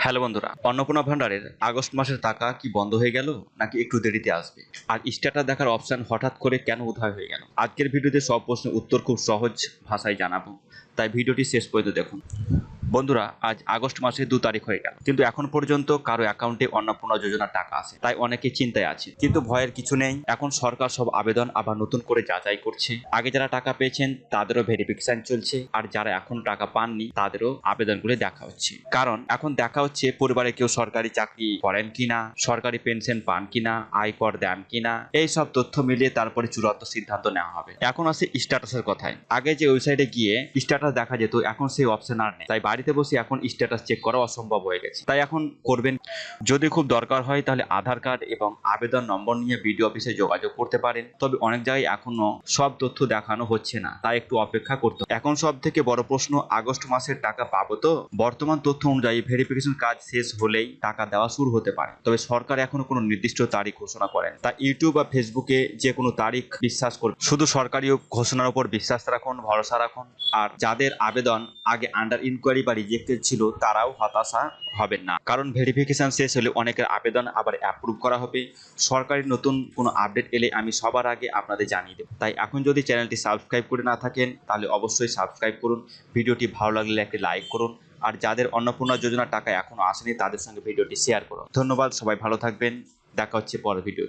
Hello বন্ধুরা, অন্নপূর্ণা ভান্ডারের August মাসের টাকা কি বন্ধ হয়ে গেল নাকি একটু দেরিতে আসবে? আর স্ট্যাটাস দেখার অপশন হঠাৎ করে কেন উধাও হয়ে গেল? আজকের ভিডিওতে সব প্রশ্নের উত্তর খুব সহজ ভাষায় জানাবো, তাই ভিডিওটি শেষ পর্যন্ত দেখুন। বন্ধুরা, আজ আগস্ট মাসের 2 তারিখ হয়ে গেল, কিন্তু এখন পর্যন্ত কারো অ্যাকাউন্টে অন্নপূর্ণা যোজনার টাকা আসে, তাই অনেকে চিন্তায় আছে। কিন্তু ভয়ের কিছু নেই, এখন সরকার সব আবেদন আবার নতুন করে যাচাই করছে। আগে যারা টাকা পেয়েছেন তাদেরও ভেরিফিকেশন চলছে, আর যারা এখন টাকা পাননি তাদেরও আবেদনগুলো দেখা হচ্ছে। কারণ এখন দেখা হচ্ছে পরিবারে কেউ সরকারি চাকরি করেন কিনা, সরকারি পেনশন পান কিনা, আয়কর দেন কিনা, এই সব তথ্য মিলিয়ে তারপরে চূড়ান্ত সিদ্ধান্ত নেওয়া হবে। এখন আসে স্ট্যাটাসের কথায়। আগে যে ওয়েবসাইটে গিয়ে স্ট্যাটাস দেখা যেত, এখন সেই অপশন আর নেই, তাই বাড়িতে বসে এখন স্ট্যাটাস চেক করা অসম্ভব হয়ে গেছে। তাই এখন করবেন, যদি খুব দরকার হয় তাহলে আধার কার্ড এবং আবেদন নম্বর নিয়ে বিডিও অফিসে যোগাযোগ করতে পারেন। তবে অনেক জায়গায় এখনো সব তথ্য দেখানো হচ্ছে না, তাই একটু অপেক্ষা করতে হবে। এখন সব থেকে বড় প্রশ্ন, আগস্ট মাসের টাকা পাবো তো? বর্তমান তথ্য অনুযায়ী ভেরিফিকেশন কাজ শেষ হলেই টাকা দেওয়া শুরু হতে পারে, তবে সরকার এখনো কোনো নির্দিষ্ট তারিখ ঘোষণা করেন। তা ইউটিউব বা ফেসবুকে যে কোনো তারিখ বিশ্বাস করুন, শুধু সরকারি ঘোষণার উপর বিশ্বাস রাখুন, ভরসা রাখুন। আর যাদের আবেদন আগে আন্ডার ইনকোয়ারি বা রিজেক্টেড ছিল তারাও হতাশা হবেন না, কারণ ভেরিফিকেশন শেষ হলে অনেকের আবেদন আবার অ্যাপ্রুভ করা হবে। সরকারি নতুন কোনো আপডেট এলে আমি সবার আগে আপনাদের জানিয়ে দেব। তাই এখন যদি চ্যানেলটি সাবস্ক্রাইব করে না থাকেন তাহলে অবশ্যই সাবস্ক্রাইব করুন, ভিডিওটি ভালো লাগলে একটি লাইক করুন, আর যাদের অন্নপূর্ণা যোজনার টাকা এখনো আসেনি তাদের সঙ্গে ভিডিওটি শেয়ার করুন। ধন্যবাদ, সবাই ভালো থাকবেন, দেখা হচ্ছে পরের ভিডিও।